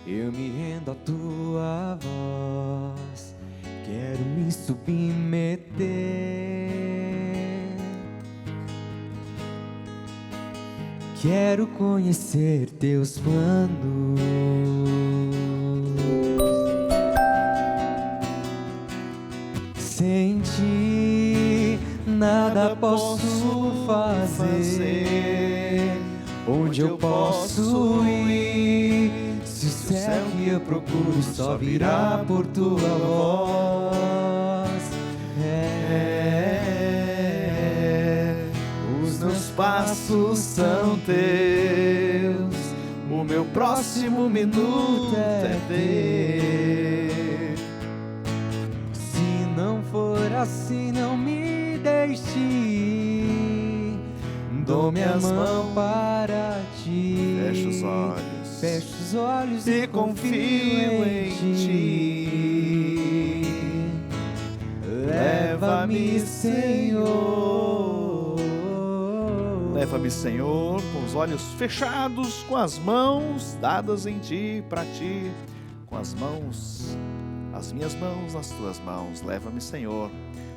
eu me rendo à tua voz, quero me submeter. Quero conhecer teus planos, sem ti nada posso fazer. Onde eu posso ir, se o céu que eu procuro só virá por tua voz. Os meus passos são teus, o meu próximo minuto é teu. Se não for assim, não me deixe ir, dou minha mão para ti. Fecha os olhos e confio em ti. Leva-me, Senhor. Leva-me, Senhor, com os olhos fechados, com as mãos dadas em ti, para ti, com as mãos, as minhas mãos nas tuas mãos. Leva-me, Senhor,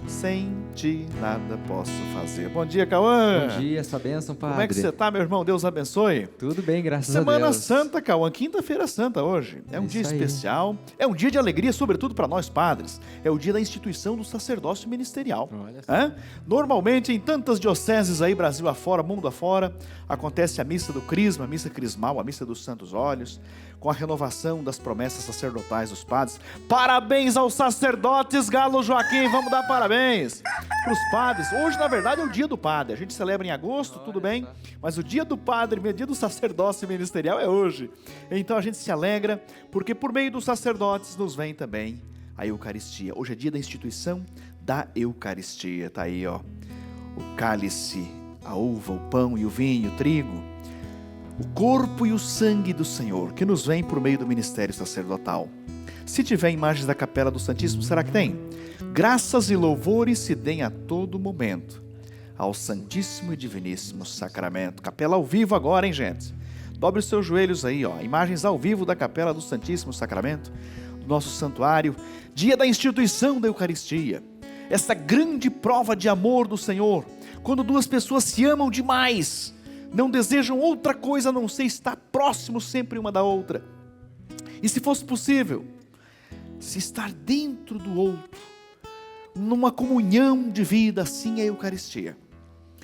sem ti nada posso fazer. Bom dia, Cauã. Bom dia, essa bênção, Padre. Como é que você está, meu irmão? Deus abençoe. Tudo bem, graças a Semana Deus. Santa, Cauã, quinta-feira santa hoje. É um dia isso aí. especial, é um dia de alegria, sobretudo para nós padres. É o dia da instituição do sacerdócio ministerial. Olha só. Normalmente, em tantas dioceses aí, Brasil afora, mundo afora, acontece a missa do crisma, a missa crismal, a missa dos santos óleos, com a renovação das promessas sacerdotais dos padres. Parabéns aos sacerdotes, Galo Joaquim, vamos dar parabéns para os padres. Hoje, na verdade, é o dia do padre. A gente celebra em agosto, tudo bem, mas o dia do padre, o dia do sacerdócio ministerial é hoje. Então a gente se alegra, porque por meio dos sacerdotes nos vem também a Eucaristia. Hoje é dia da instituição da Eucaristia. Tá aí, ó, o cálice, a uva, o pão e o vinho, o trigo, o corpo e o sangue do Senhor, que nos vem por meio do ministério sacerdotal. Se tiver imagens da capela do Santíssimo, será que tem? Graças e louvores se deem a todo momento ao Santíssimo e Diviníssimo Sacramento. Capela ao vivo agora, hein, gente? Dobre os seus joelhos aí, ó. Imagens ao vivo da capela do Santíssimo Sacramento, do nosso santuário. Dia da instituição da Eucaristia. Essa grande prova de amor do Senhor, quando duas pessoas se amam demais, não desejam outra coisa a não ser estar próximos sempre uma da outra. E se fosse possível, se estar dentro do outro, numa comunhão de vida, assim é a Eucaristia.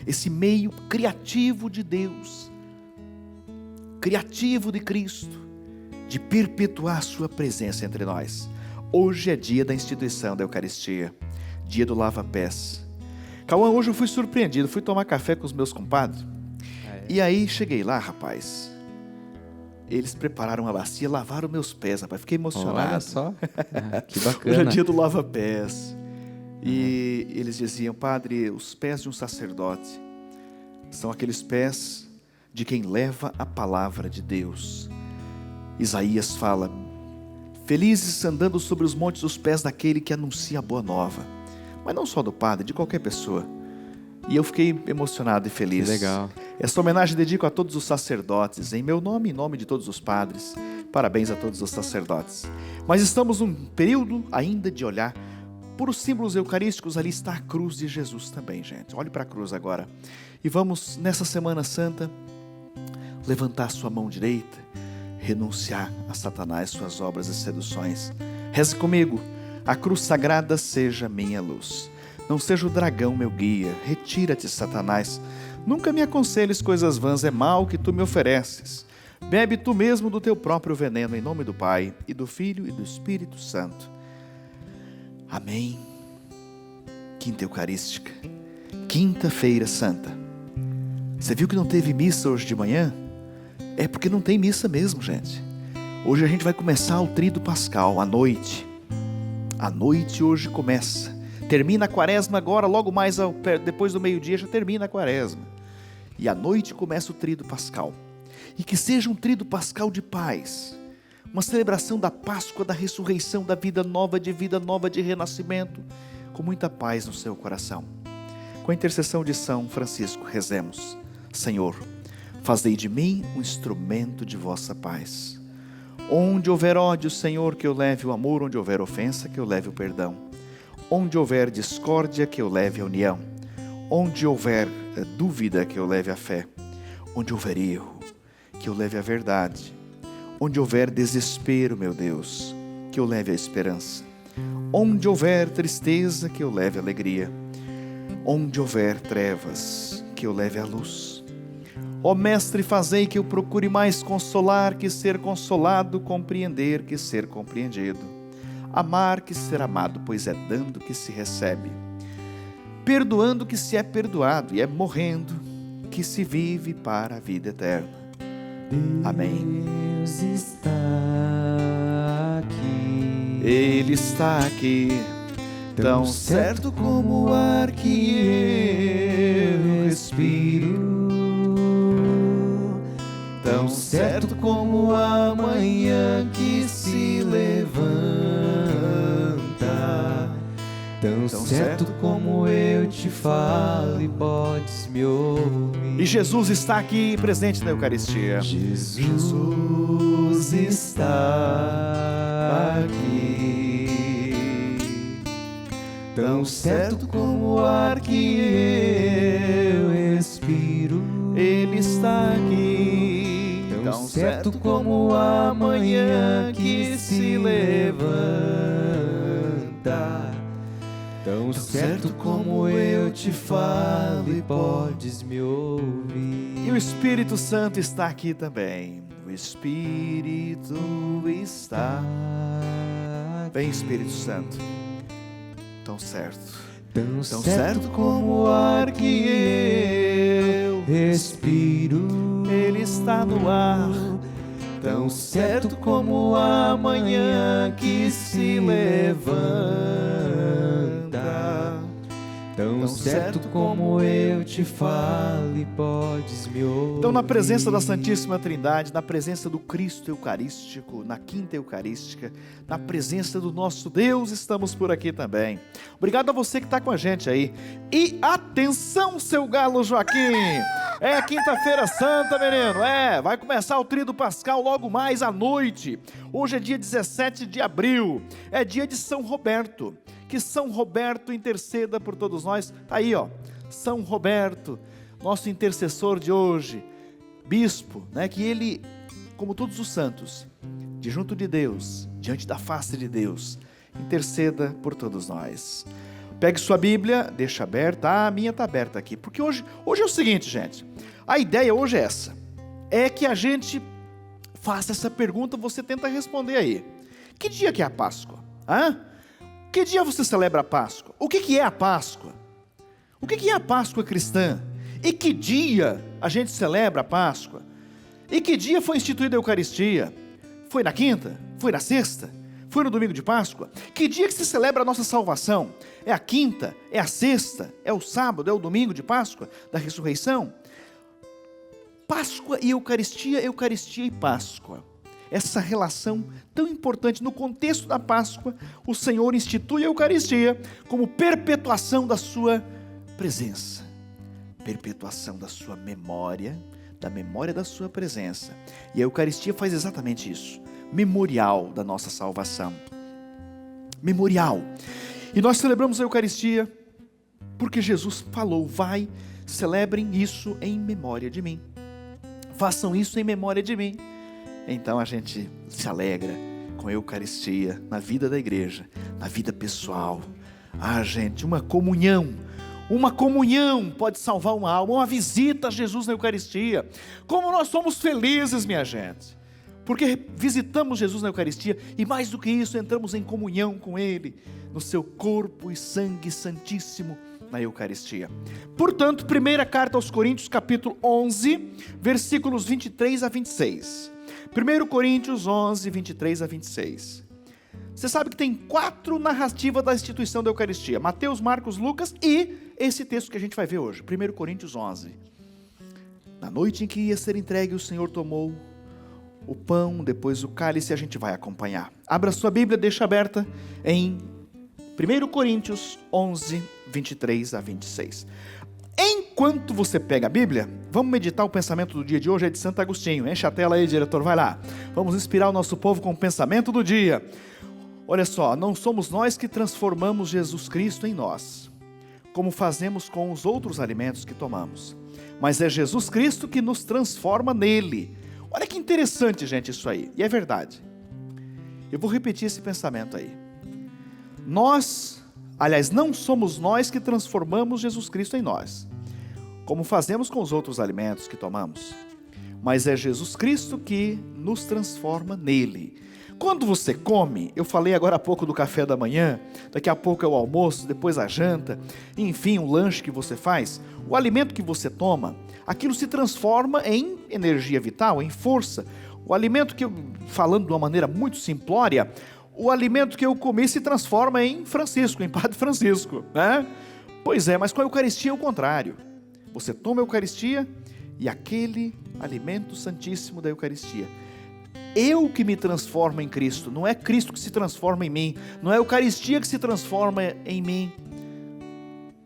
Esse meio criativo de Deus, criativo de Cristo, de perpetuar a sua presença entre nós. Hoje é dia da instituição da Eucaristia, dia do lava-pés. Cauã, hoje eu fui surpreendido, fui tomar café com os meus compadres, e aí cheguei lá, rapaz, eles prepararam uma bacia, lavaram meus pés, rapaz, fiquei emocionado. Olha só, que bacana. Hoje é dia do lava-pés. E eles diziam: padre, os pés de um sacerdote são aqueles pés de quem leva a palavra de Deus. Isaías fala: felizes andando sobre os montes os pés daquele que anuncia a boa nova. Mas não só do padre, de qualquer pessoa. E eu fiquei emocionado e feliz. Que legal. Esta homenagem dedico a todos os sacerdotes, em meu nome e em nome de todos os padres. Parabéns a todos os sacerdotes. Mas estamos num período ainda de olhar por os símbolos eucarísticos. Ali está a cruz de Jesus também, gente. Olhe para a cruz agora. E vamos, nessa Semana Santa, levantar sua mão direita, renunciar a Satanás, suas obras e seduções. Reze comigo: a cruz sagrada seja minha luz. Não seja o dragão meu guia. Retira-te, Satanás. Nunca me aconselhes coisas vãs, é mal que tu me ofereces. Bebe tu mesmo do teu próprio veneno, em nome do Pai, e do Filho, e do Espírito Santo. Amém. Quinta Eucarística, Quinta-feira Santa. Você viu que não teve missa hoje de manhã? É porque não tem missa mesmo, gente. Hoje a gente vai começar o Tríduo Pascal, à noite. A noite hoje começa. Termina a quaresma agora, logo mais depois do meio-dia já termina a quaresma. E à noite começa o Tríduo Pascal. E que seja um Tríduo Pascal de paz. Uma celebração da Páscoa, da ressurreição, da vida nova, de renascimento, com muita paz no seu coração. Com a intercessão de São Francisco, rezemos: Senhor, fazei de mim um instrumento de vossa paz. Onde houver ódio, Senhor, que eu leve o amor. Onde houver ofensa, que eu leve o perdão. Onde houver discórdia, que eu leve a união. Onde houver dúvida, que eu leve a fé. Onde houver erro, que eu leve a verdade. Onde houver desespero, meu Deus, que eu leve a esperança. Onde houver tristeza, que eu leve a alegria. Onde houver trevas, que eu leve a luz. Ó Mestre, fazei que eu procure mais consolar que ser consolado, compreender que ser compreendido, amar que ser amado, pois é dando que se recebe, perdoando que se é perdoado, e é morrendo que se vive para a vida eterna. Amém. Deus está aqui. Ele está aqui, tão certo como o ar que eu respiro, tão certo como a manhã que se levanta, Tão certo como eu te falo e podes me ouvir. E Jesus está aqui presente na Eucaristia. Jesus está aqui. Tão certo como o ar que eu respiro. Ele está aqui, Tão certo como a manhã que se levanta. Tão certo como eu te falo e podes me ouvir. E o Espírito Santo está aqui também. O Espírito está. Vem, Espírito Santo. Tão certo. Tão certo como o ar que eu respiro. Ele está no ar. Tão certo como a manhã que se levanta. Tão certo como eu te falo e podes me ouvir. Então, na presença da Santíssima Trindade, na presença do Cristo Eucarístico, na Quinta Eucarística, na presença do nosso Deus, estamos por aqui também. Obrigado a você que está com a gente aí. E atenção, seu galo Joaquim! É Quinta-feira Santa, menino. Vai começar o Tríduo Pascal logo mais à noite. Hoje é dia 17 de abril. É dia de São Roberto. Que São Roberto interceda por todos nós. Tá aí, ó. São Roberto, nosso intercessor de hoje, bispo, né? Que ele, como todos os santos, de junto de Deus, diante da face de Deus, interceda por todos nós. Pegue sua Bíblia, deixa aberta. A minha está aberta aqui, porque hoje é o seguinte, gente. A ideia hoje é essa. É que a gente faça essa pergunta, você tenta responder aí. Que dia que é a Páscoa? Que dia você celebra a Páscoa? O que é a Páscoa? O que é a Páscoa cristã? E que dia a gente celebra a Páscoa? E que dia foi instituída a Eucaristia? Foi na quinta? Foi na sexta? Foi no domingo de Páscoa? Que dia que se celebra a nossa salvação? É a quinta? É a sexta? É o sábado? É o domingo de Páscoa? Da ressurreição? Páscoa e Eucaristia, Eucaristia e Páscoa. Essa relação tão importante. No contexto da Páscoa, o Senhor institui a Eucaristia como perpetuação da sua presença, perpetuação da sua memória, da memória da sua presença. E a Eucaristia faz exatamente isso, memorial da nossa salvação, memorial. E nós celebramos a Eucaristia porque Jesus falou: vai, celebrem isso em memória de mim, façam isso em memória de mim. Então a gente se alegra com a Eucaristia na vida da igreja, na vida pessoal. Gente, uma comunhão pode salvar uma alma, uma visita a Jesus na Eucaristia. Como nós somos felizes, minha gente, porque visitamos Jesus na Eucaristia e, mais do que isso, entramos em comunhão com Ele, no seu corpo e sangue santíssimo na Eucaristia. Portanto, primeira carta aos Coríntios, capítulo 11, versículos 23 a 26. 1 Coríntios 11, 23 a 26. Você sabe que tem 4 narrativas da instituição da Eucaristia: Mateus, Marcos, Lucas e esse texto que a gente vai ver hoje, 1 Coríntios 11. Na noite em que ia ser entregue, o Senhor tomou o pão, depois o cálice, a gente vai acompanhar. Abra sua Bíblia, deixa aberta em 1 Coríntios 11, 23 a 26. Enquanto você pega a Bíblia, vamos meditar o pensamento do dia de hoje, é de Santo Agostinho. Enche a tela aí, diretor, vai lá. Vamos inspirar o nosso povo com o pensamento do dia. Olha só, não somos nós que transformamos Jesus Cristo em nós, como fazemos com os outros alimentos que tomamos, mas é Jesus Cristo que nos transforma nele. Olha que interessante, gente, isso aí, e é verdade. Eu vou repetir esse pensamento aí. Não somos nós que transformamos Jesus Cristo em nós, como fazemos com os outros alimentos que tomamos, mas é Jesus Cristo que nos transforma nele. Quando você come, eu falei agora há pouco do café da manhã, daqui a pouco é o almoço, depois a janta, enfim, o lanche que você faz, o alimento que você toma, aquilo se transforma em energia vital, em força. O alimento que, falando de uma maneira muito simplória, o alimento que eu comi se transforma em Francisco, em Padre Francisco, né? Pois é, mas com a Eucaristia é o contrário. Você toma a Eucaristia e aquele alimento santíssimo da Eucaristia, eu que me transformo em Cristo, não é Cristo que se transforma em mim, não é a Eucaristia que se transforma em mim,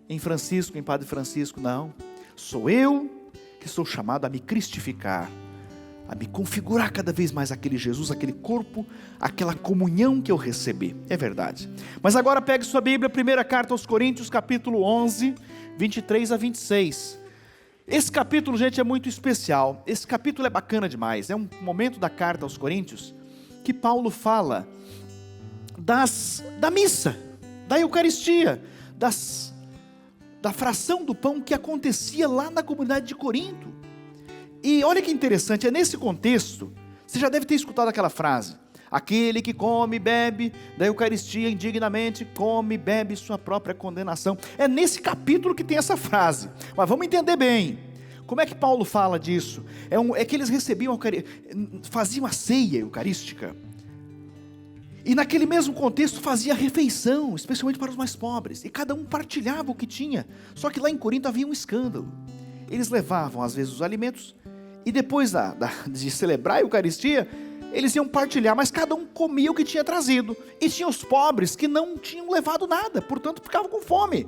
em Francisco, em Padre Francisco, não. Sou eu que sou chamado a me cristificar, a me configurar cada vez mais aquele Jesus, aquele corpo, aquela comunhão que eu recebi. É verdade. Mas agora pegue sua Bíblia, primeira carta aos Coríntios, capítulo 11, 23 a 26. Esse capítulo, gente, é muito especial. Esse capítulo é bacana demais. É um momento da carta aos Coríntios que Paulo fala da missa, da Eucaristia, da fração do pão que acontecia lá na comunidade de Corinto. E olha que interessante, é nesse contexto, você já deve ter escutado aquela frase: aquele que come e bebe da Eucaristia indignamente, come e bebe sua própria condenação. É nesse capítulo que tem essa frase, mas vamos entender bem. Como é que Paulo fala disso? É que eles recebiam, faziam a ceia eucarística, e naquele mesmo contexto fazia a refeição, especialmente para os mais pobres, e cada um partilhava o que tinha. Só que lá em Corinto havia um escândalo. Eles levavam às vezes os alimentos, e depois de celebrar a Eucaristia, eles iam partilhar, mas cada um comia o que tinha trazido. E tinha os pobres que não tinham levado nada, portanto ficavam com fome.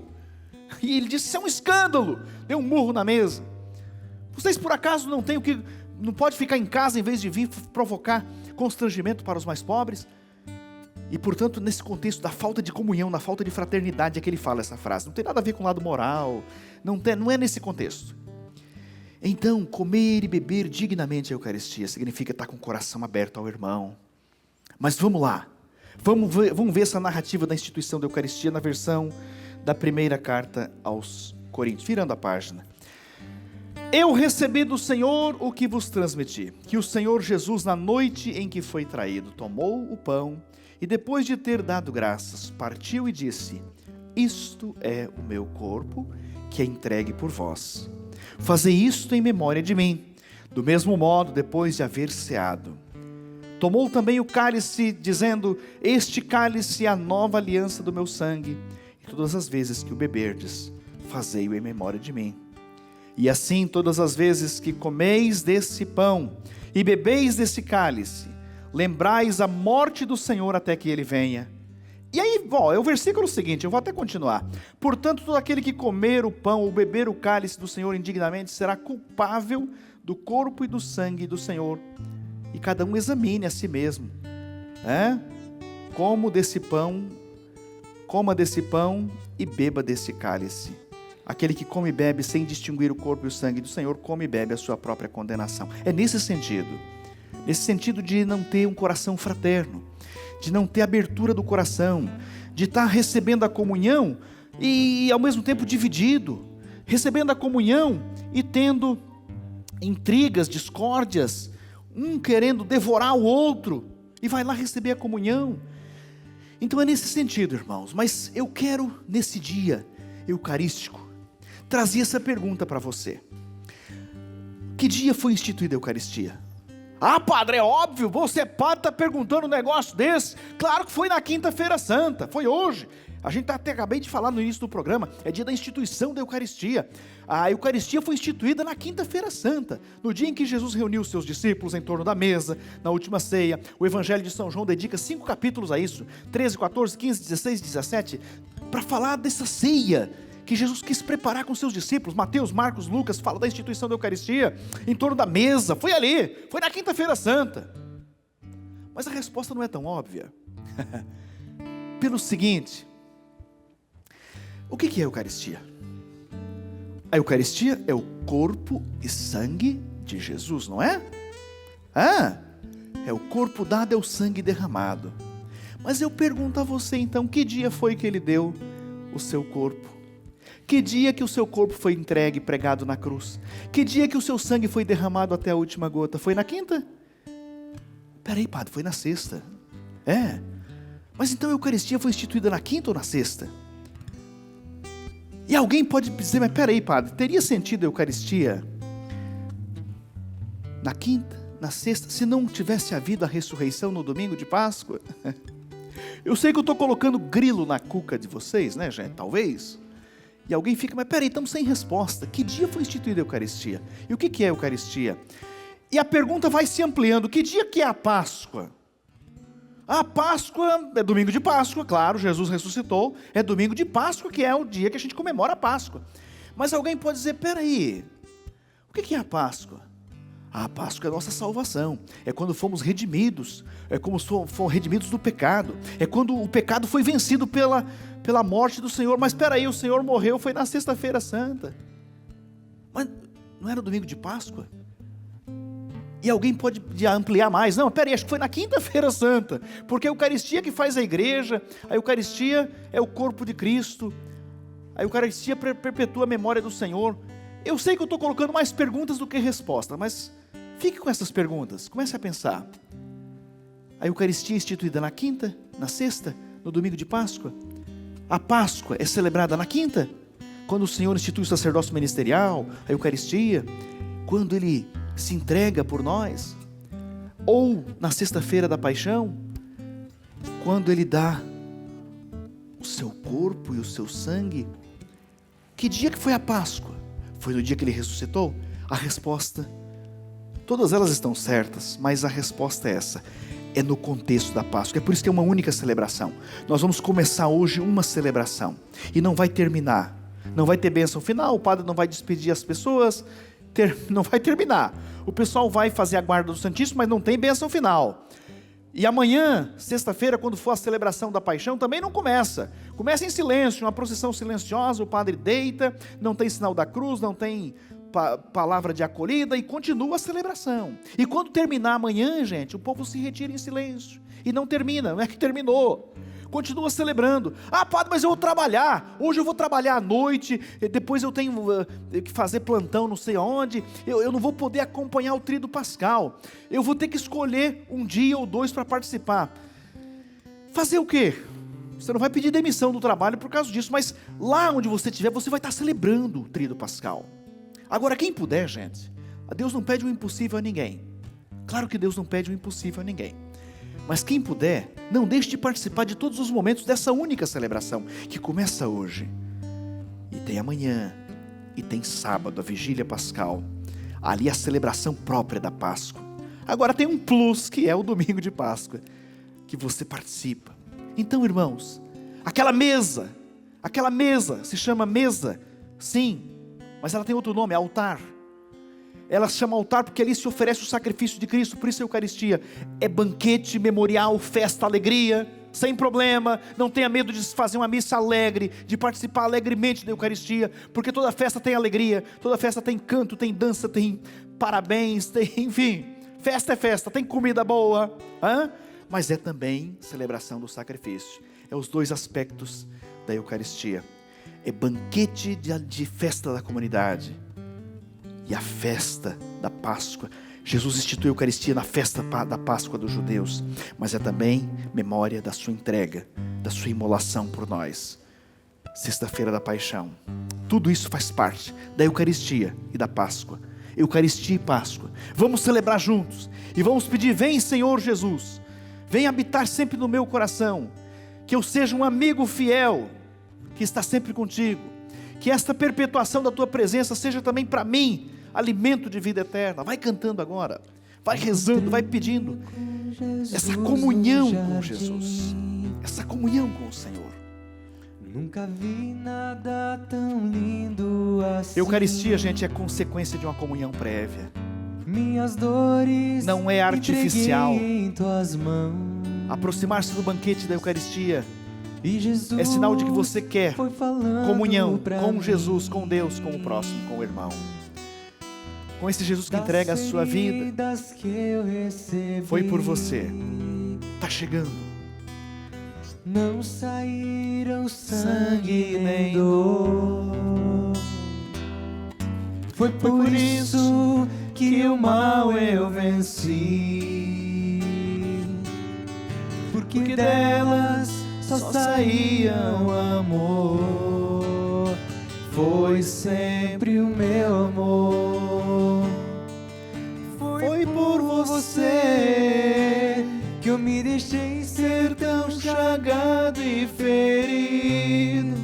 E ele disse: isso é um escândalo. Deu um murro na mesa. Vocês por acaso não pode ficar em casa em vez de vir provocar constrangimento para os mais pobres? E portanto, nesse contexto da falta de comunhão, da falta de fraternidade, é que ele fala essa frase. Não tem nada a ver com o lado moral, não é nesse contexto. Então, comer e beber dignamente a Eucaristia significa estar com o coração aberto ao irmão. Mas vamos lá, vamos ver essa narrativa da instituição da Eucaristia na versão da primeira carta aos Coríntios, virando a página. Eu recebi do Senhor o que vos transmiti, que o Senhor Jesus, na noite em que foi traído, tomou o pão e depois de ter dado graças, partiu e disse: isto é o meu corpo, que é entregue por vós. Fazei isto em memória de mim. Do mesmo modo, depois de haver ceado, tomou também o cálice, dizendo: este cálice é a nova aliança do meu sangue, e todas as vezes que o beberdes, fazei-o em memória de mim. E assim, todas as vezes que comeis desse pão e bebeis desse cálice, lembrais a morte do Senhor até que ele venha. E aí, é o versículo seguinte, eu vou até continuar. Portanto, todo aquele que comer o pão ou beber o cálice do Senhor indignamente será culpável do corpo e do sangue do Senhor. E cada um examine a si mesmo. Coma desse pão e beba desse cálice. Aquele que come e bebe sem distinguir o corpo e o sangue do Senhor, come e bebe a sua própria condenação. É nesse sentido de não ter um coração fraterno, de não ter abertura do coração, de estar recebendo a comunhão e ao mesmo tempo dividido, recebendo a comunhão e tendo intrigas, discórdias, um querendo devorar o outro, e vai lá receber a comunhão. Então é nesse sentido, irmãos, mas eu quero nesse dia eucarístico trazer essa pergunta para você: que dia foi instituída a Eucaristia? Ah, padre, é óbvio, você padre está perguntando um negócio desse. Claro que foi na quinta-feira santa, foi hoje. A gente acabei de falar no início do programa, é dia da instituição da Eucaristia. A Eucaristia foi instituída na quinta-feira santa, no dia em que Jesus reuniu os seus discípulos em torno da mesa, na última ceia. O Evangelho de São João dedica 5 capítulos a isso, 13, 14, 15, 16, 17, para falar dessa ceia que Jesus quis preparar com seus discípulos. Mateus, Marcos, Lucas fala da instituição da Eucaristia em torno da mesa. Foi ali, foi na Quinta-feira Santa. Mas a resposta não é tão óbvia. Pelo seguinte: o que é a Eucaristia? A Eucaristia é o corpo e sangue de Jesus, não é? É o corpo dado, é o sangue derramado. Mas eu pergunto a você então, que dia foi que ele deu o seu corpo? Que dia que o seu corpo foi entregue, pregado na cruz? Que dia que o seu sangue foi derramado até a última gota? Foi na quinta? Peraí, padre, foi na sexta. Mas então a Eucaristia foi instituída na quinta ou na sexta? E alguém pode dizer, mas peraí, padre, teria sentido a Eucaristia na quinta, na sexta, se não tivesse havido a ressurreição no domingo de Páscoa? Eu sei que eu estou colocando grilo na cuca de vocês, né, gente? Talvez. E alguém fica, mas peraí, estamos sem resposta. Que dia foi instituída a Eucaristia? E o que é a Eucaristia? E a pergunta vai se ampliando. Que dia que é a Páscoa? A Páscoa é domingo de Páscoa, claro, Jesus ressuscitou. É domingo de Páscoa, que é o dia que a gente comemora a Páscoa. Mas alguém pode dizer, peraí, o que é a Páscoa? A Páscoa é a nossa salvação. É quando fomos redimidos. É como fomos redimidos do pecado. É quando o pecado foi vencido pela morte do Senhor. Mas peraí, o Senhor morreu, foi na Sexta-feira Santa. Mas não era domingo de Páscoa? E alguém pode ampliar mais. Não, peraí, acho que foi na Quinta-feira Santa. Porque a Eucaristia que faz a igreja, a Eucaristia é o corpo de Cristo. A Eucaristia perpetua a memória do Senhor. Eu sei que eu estou colocando mais perguntas do que respostas, mas fique com essas perguntas, comece a pensar. A Eucaristia é instituída na quinta, na sexta, no domingo de Páscoa? A Páscoa é celebrada na quinta, quando o Senhor institui o sacerdócio ministerial, a Eucaristia, quando Ele se entrega por nós? Ou na sexta-feira da paixão, quando Ele dá o seu corpo e o seu sangue? Que dia que foi a Páscoa? Foi no dia que Ele ressuscitou? A resposta, todas elas estão certas, mas a resposta é essa. É no contexto da Páscoa. É por isso que é uma única celebração. Nós vamos começar hoje uma celebração. E não vai terminar. Não vai ter bênção final. O padre não vai despedir as pessoas. Não vai terminar. O pessoal vai fazer a guarda do Santíssimo, mas não tem bênção final. E amanhã, sexta-feira, quando for a celebração da paixão, também não começa. Começa em silêncio, uma procissão silenciosa, o padre deita, não tem sinal da cruz, não tem palavra de acolhida, e continua a celebração. E quando terminar amanhã, gente, o povo se retira em silêncio. E não termina, não é que terminou. Continua celebrando. Ah, padre, mas eu vou trabalhar. Hoje eu vou trabalhar à noite, depois eu tenho que fazer plantão não sei aonde. Eu não vou poder acompanhar o tríduo pascal. Eu vou ter que escolher um dia ou dois para participar. Fazer o quê? Você não vai pedir demissão do trabalho por causa disso, mas lá onde você estiver, você vai estar celebrando o tríduo pascal. Agora, quem puder, gente, Deus não pede o impossível a ninguém. Claro que Deus não pede o impossível a ninguém. Mas quem puder, não deixe de participar de todos os momentos dessa única celebração, que começa hoje. E tem amanhã, e tem sábado, a vigília pascal. Ali a celebração própria da Páscoa. Agora tem um plus, que é o domingo de Páscoa, que você participa. Então, irmãos, aquela mesa se chama mesa, sim, mas ela tem outro nome, altar. Ela se chama altar porque ali se oferece o sacrifício de Cristo, por isso a Eucaristia é banquete, memorial, festa, alegria, sem problema. Não tenha medo de fazer uma missa alegre, de participar alegremente da Eucaristia, porque toda festa tem alegria, toda festa tem canto, tem dança, tem parabéns, tem, enfim, festa é festa, tem comida boa, mas é também celebração do sacrifício. É os dois aspectos da Eucaristia. É banquete de festa da comunidade e a festa da Páscoa. Jesus instituiu a Eucaristia na festa da Páscoa dos judeus, mas é também memória da sua entrega, da sua imolação por nós. Sexta-feira da paixão. Tudo isso faz parte da Eucaristia e da Páscoa. Eucaristia e Páscoa. Vamos celebrar juntos e vamos pedir: vem, Senhor Jesus, vem habitar sempre no meu coração, que eu seja um amigo fiel que está sempre contigo, que esta perpetuação da tua presença seja também para mim alimento de vida eterna. Vai cantando agora, vai rezando, vai pedindo essa comunhão com Jesus, essa comunhão com o Senhor. Nunca vi nada tão lindo assim. Eucaristia, gente, é consequência de uma comunhão prévia. Minhas dores não é artificial. Em tuas mãos. Aproximar-se do banquete da Eucaristia e Jesus é sinal de que você quer comunhão com mim. Jesus, com Deus, com o próximo, com o irmão. Com esse Jesus que entrega a sua vida. Foi por você. Está chegando. Não saíram sangue nem dor. Foi por isso que o mal eu venci. Porque delas só saíam amor. Foi sempre o meu amor. Foi por você que eu me deixei ser tão chagado e ferido.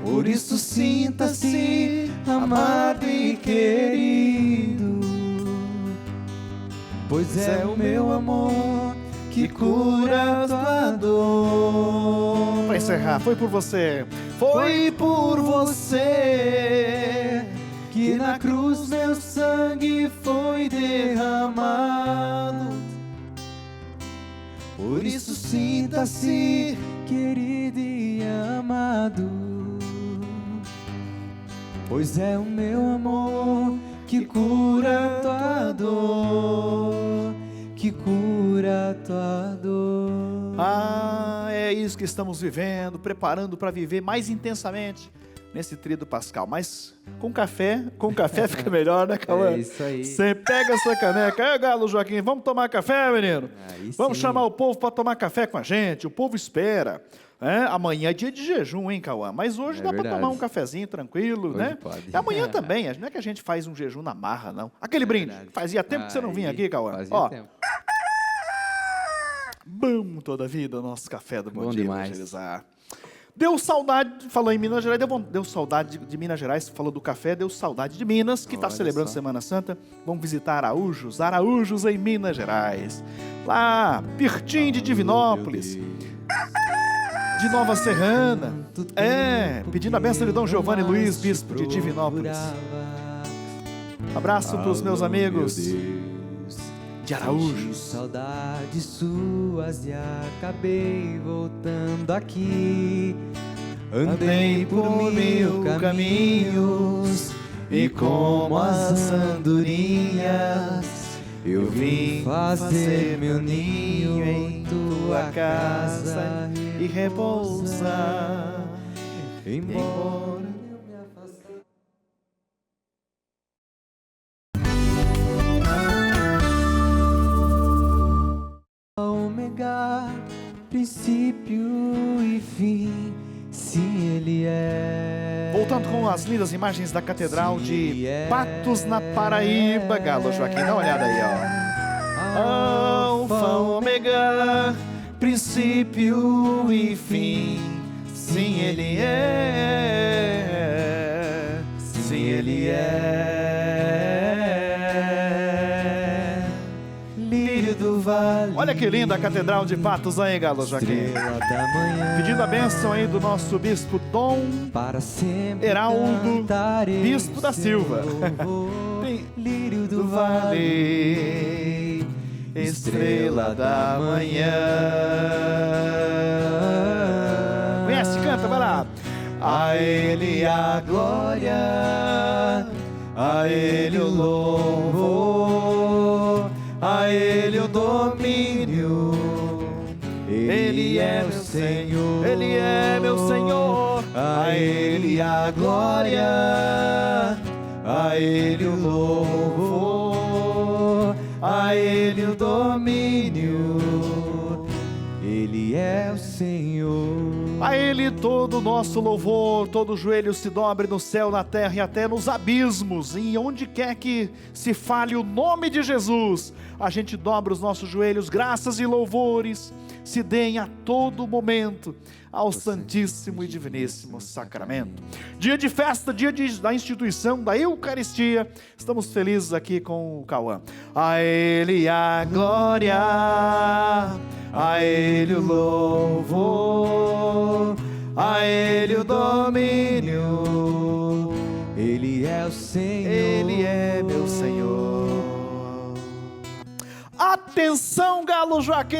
Por isso sinta-se amado e querido, pois é o meu amor que cura a tua dor. Para encerrar, foi por você. Foi por você que na cruz meu sangue foi derramado. Por isso sinta-se querido e amado, pois é o meu amor que cura a tua dor, que cura a tua dor. Ah, é isso que estamos vivendo, preparando para viver mais intensamente nesse tríduo pascal. Mas com café fica melhor, né, Cauã? É isso aí. Você pega essa caneca. Aí, Galo Joaquim, vamos tomar café, menino? Aí vamos sim. chamar o povo para tomar café com a gente. O povo espera. Amanhã é dia de jejum, hein, Cauã? Mas hoje dá para tomar um cafezinho tranquilo, hoje né? pode. E amanhã também. Não é que a gente faz um jejum na marra, não. Aquele brinde. Fazia tempo que você não vinha aqui, Cauã. Fazia tempo. Bom toda a vida, o nosso café do Bom Dia demais. Evangelizar. Deu saudade, falou em Minas Gerais, deu saudade de Minas Gerais, falou do café, deu saudade de Minas, que está celebrando Semana Santa. Vamos visitar Araújos em Minas Gerais. Lá, pertinho de Divinópolis, de Nova Serrana. Pedindo a bênção de Dom Giovanni Luiz, bispo de Divinópolis. Abraço para os meus amigos de Araújos. Saudades suas e acabei voltando aqui. Andei por mil caminhos e como as andorinhas eu vim fazer meu ninho em tua casa e repousar. Embora Ômega, princípio e fim, sim, Ele é. Voltando com as lindas imagens da Catedral de Patos, na Paraíba. Galo Joaquim, dá uma olhada aí, ó. Alfa, Ômega, princípio e fim, sim, Ele é. Sim, Ele é. Lírio do vale. Olha que linda a Catedral de Patos aí, Galo Joaquim. Estrela da manhã. Pedindo a bênção aí do nosso bispo Dom para sempre Heraldo, cantarei bispo da Silva. Lírio do vale, estrela da manhã. Conhece? Canta, vai lá. A Ele a glória, a Ele o louvor, a Ele o domínio. Ele é meu Senhor, Ele é meu Senhor. a Ele a glória, a Ele o louvor, a Ele o domínio. Ele é o Senhor. A Ele todo o nosso louvor, todo joelho se dobre no céu, na terra e até nos abismos, e onde quer que se fale o nome de Jesus, a gente dobra os nossos joelhos, graças e louvores, se deem a todo momento ao Santíssimo e Diviníssimo Sacramento. Dia de festa, da instituição da Eucaristia. Estamos felizes aqui com o Cauã. A Ele a glória, a Ele o louvor, a Ele o domínio. Ele é o Senhor. Ele é meu Senhor. Atenção, Galo Joaquim!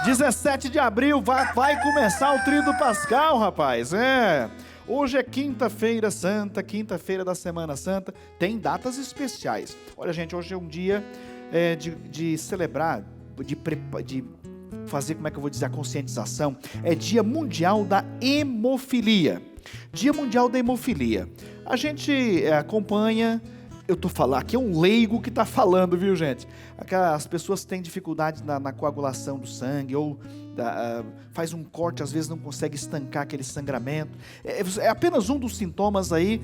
17 de abril vai começar o Tríduo Pascal, rapaz. Hoje é quinta-feira santa, quinta-feira da Semana Santa. Tem datas especiais. Olha, gente, hoje é um dia de celebrar, de fazer, como é que eu vou dizer, a conscientização. É Dia Mundial da Hemofilia. Dia Mundial da Hemofilia. A gente acompanha... Eu tô falando, aqui é um leigo que tá falando, viu, gente? As pessoas têm dificuldade na coagulação do sangue, ou faz um corte, às vezes não consegue estancar aquele sangramento. É apenas um dos sintomas aí.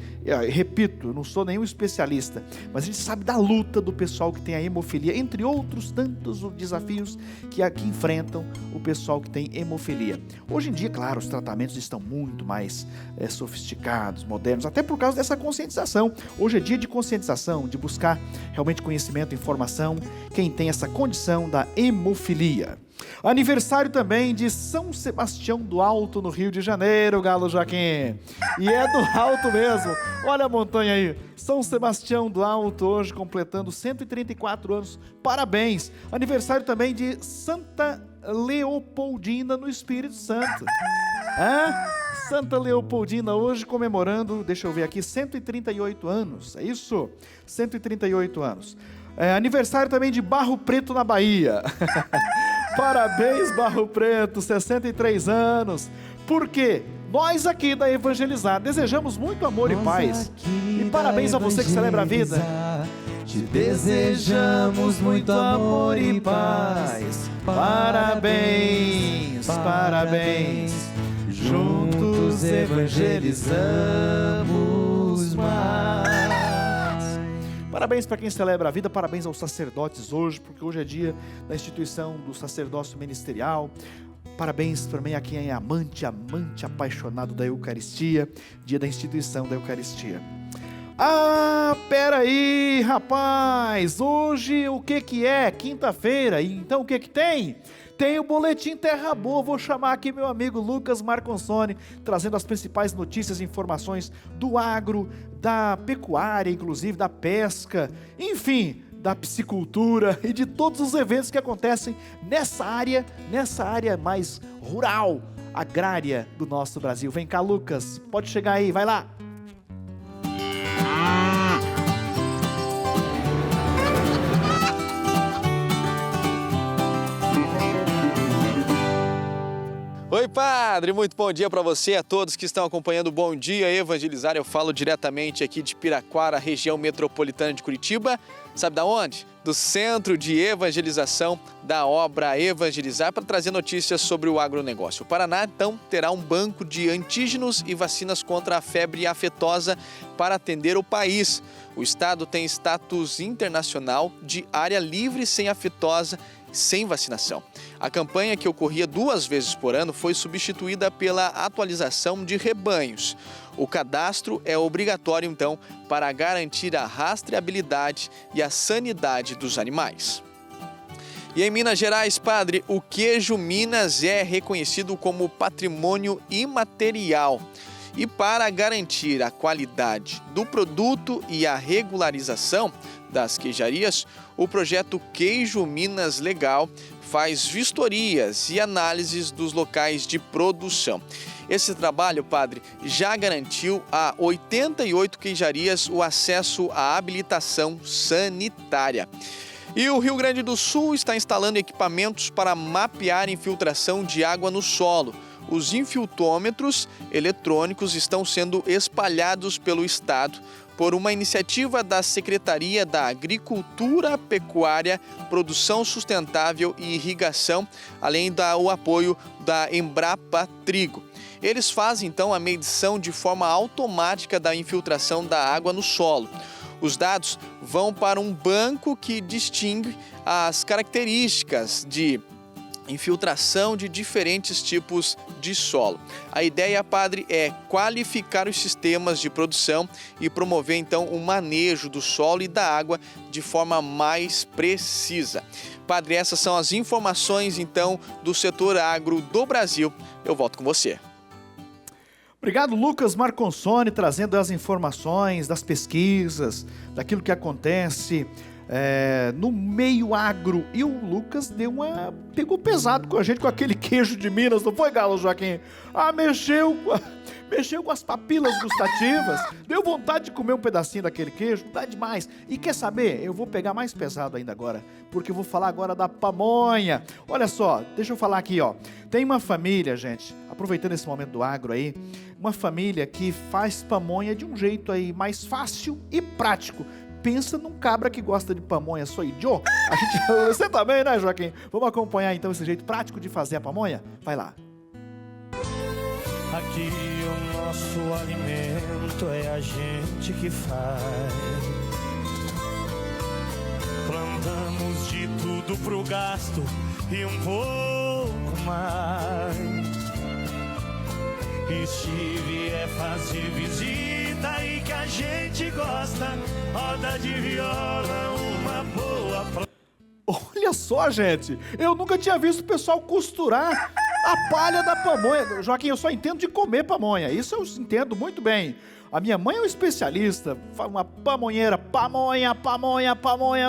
Repito, eu não sou nenhum especialista, mas a gente sabe da luta do pessoal que tem a hemofilia, entre outros tantos desafios que enfrentam o pessoal que tem hemofilia. Hoje em dia, claro, os tratamentos estão muito mais sofisticados, modernos, até por causa dessa conscientização. Hoje é dia de conscientização, de buscar realmente conhecimento, informação, quem tem essa condição da hemofilia. Aniversário também de São Sebastião do Alto, no Rio de Janeiro, Galo Joaquim. E é do alto mesmo. Olha a montanha aí. São Sebastião do Alto, hoje completando 134 anos. Parabéns. Aniversário também de Santa Leopoldina, no Espírito Santo. Santa Leopoldina, hoje comemorando, deixa eu ver aqui, 138 anos. É isso? 138 anos. Aniversário também de Barro Preto, na Bahia. Parabéns, Barro Preto, 63 anos. Por quê? Nós aqui da Evangelizar desejamos muito amor e paz. E parabéns a você que celebra a vida. Te desejamos muito amor e paz. Parabéns, parabéns. Juntos evangelizamos mais. Parabéns para quem celebra a vida, parabéns aos sacerdotes hoje, porque hoje é dia da instituição do sacerdócio ministerial. Parabéns também a quem é amante apaixonado da Eucaristia, dia da instituição da Eucaristia. Peraí, rapaz, hoje o que é? Quinta-feira, então o que tem? Tem o Boletim Terra Boa. Vou chamar aqui meu amigo Lucas Marconsoni, trazendo as principais notícias e informações do agro, da pecuária, inclusive da pesca, enfim, da piscicultura e de todos os eventos que acontecem nessa área mais rural, agrária do nosso Brasil. Vem cá, Lucas, pode chegar aí, vai lá. Oi, padre, muito bom dia para você e a todos que estão acompanhando o Bom Dia Evangelizar. Eu falo diretamente aqui de Piraquara, região metropolitana de Curitiba. Sabe da onde? Do Centro de Evangelização da Obra Evangelizar, para trazer notícias sobre o agronegócio. O Paraná, então, terá um banco de antígenos e vacinas contra a febre aftosa para atender o país. O estado tem status internacional de área livre sem aftosa, sem vacinação. A campanha, que ocorria 2 vezes por ano, foi substituída pela atualização de rebanhos. O cadastro é obrigatório, então, para garantir a rastreabilidade e a sanidade dos animais. E em Minas Gerais, padre, o queijo Minas é reconhecido como patrimônio imaterial. E para garantir a qualidade do produto e a regularização das queijarias, o projeto Queijo Minas Legal faz vistorias e análises dos locais de produção. Esse trabalho, padre, já garantiu a 88 queijarias o acesso à habilitação sanitária. E o Rio Grande do Sul está instalando equipamentos para mapear infiltração de água no solo. Os infiltrômetros eletrônicos estão sendo espalhados pelo estado por uma iniciativa da Secretaria da Agricultura, Pecuária, Produção Sustentável e Irrigação, além do apoio da Embrapa Trigo. Eles fazem, então, a medição de forma automática da infiltração da água no solo. Os dados vão para um banco que distingue as características de infiltração de diferentes tipos de solo. A ideia, padre, é qualificar os sistemas de produção e promover então o manejo do solo e da água de forma mais precisa. Padre, essas são as informações então do setor agro do Brasil. Eu volto com você. Obrigado, Lucas Marconsoni, trazendo as informações das pesquisas, daquilo que acontece no meio agro. E o Lucas pegou pesado com a gente com aquele queijo de Minas, não foi, Galo Joaquim? Mexeu com as papilas gustativas, deu vontade de comer um pedacinho daquele queijo, dá demais. E quer saber? Eu vou pegar mais pesado ainda agora, porque eu vou falar agora da pamonha. Olha só, deixa eu falar aqui, ó. Tem uma família, gente, aproveitando esse momento do agro aí, uma família que faz pamonha de um jeito aí mais fácil e prático. Pensa num cabra que gosta de pamonha, sou idiota. Você também, né, Joaquim? Vamos acompanhar então esse jeito prático de fazer a pamonha? Vai lá. Aqui o nosso alimento é a gente que faz. Plantamos de tudo pro gasto e um pouco mais. E se vier fazer visita e que a gente gosta, roda de viola, uma boa. Olha só, gente, eu nunca tinha visto o pessoal costurar a palha da pamonha. Joaquim, eu só entendo de comer pamonha, isso eu entendo muito bem. A minha mãe é um especialista, uma pamonheira, pamonha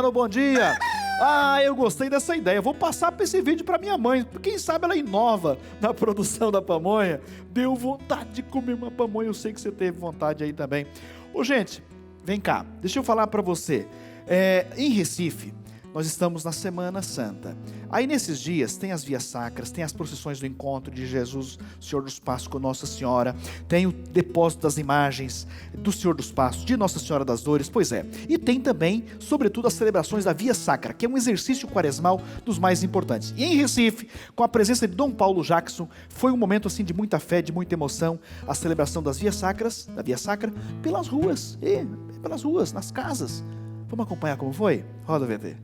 no Bom Dia. Ah, eu gostei dessa ideia, vou passar para esse vídeo para minha mãe, quem sabe ela inova na produção da pamonha. Deu vontade de comer uma pamonha, eu sei que você teve vontade aí também. Ô, gente, vem cá, deixa eu falar para você. Em Recife, nós estamos na Semana Santa. Aí nesses dias tem as vias sacras, tem as procissões do encontro de Jesus, Senhor dos Passos com Nossa Senhora, tem o depósito das imagens do Senhor dos Passos, de Nossa Senhora das Dores, pois é. E tem também, sobretudo, as celebrações da Via Sacra, que é um exercício quaresmal dos mais importantes. E em Recife, com a presença de Dom Paulo Jackson, foi um momento assim de muita fé, de muita emoção, a celebração das Vias Sacras, da Via Sacra, pelas ruas, nas casas. Vamos acompanhar como foi? Roda o VT.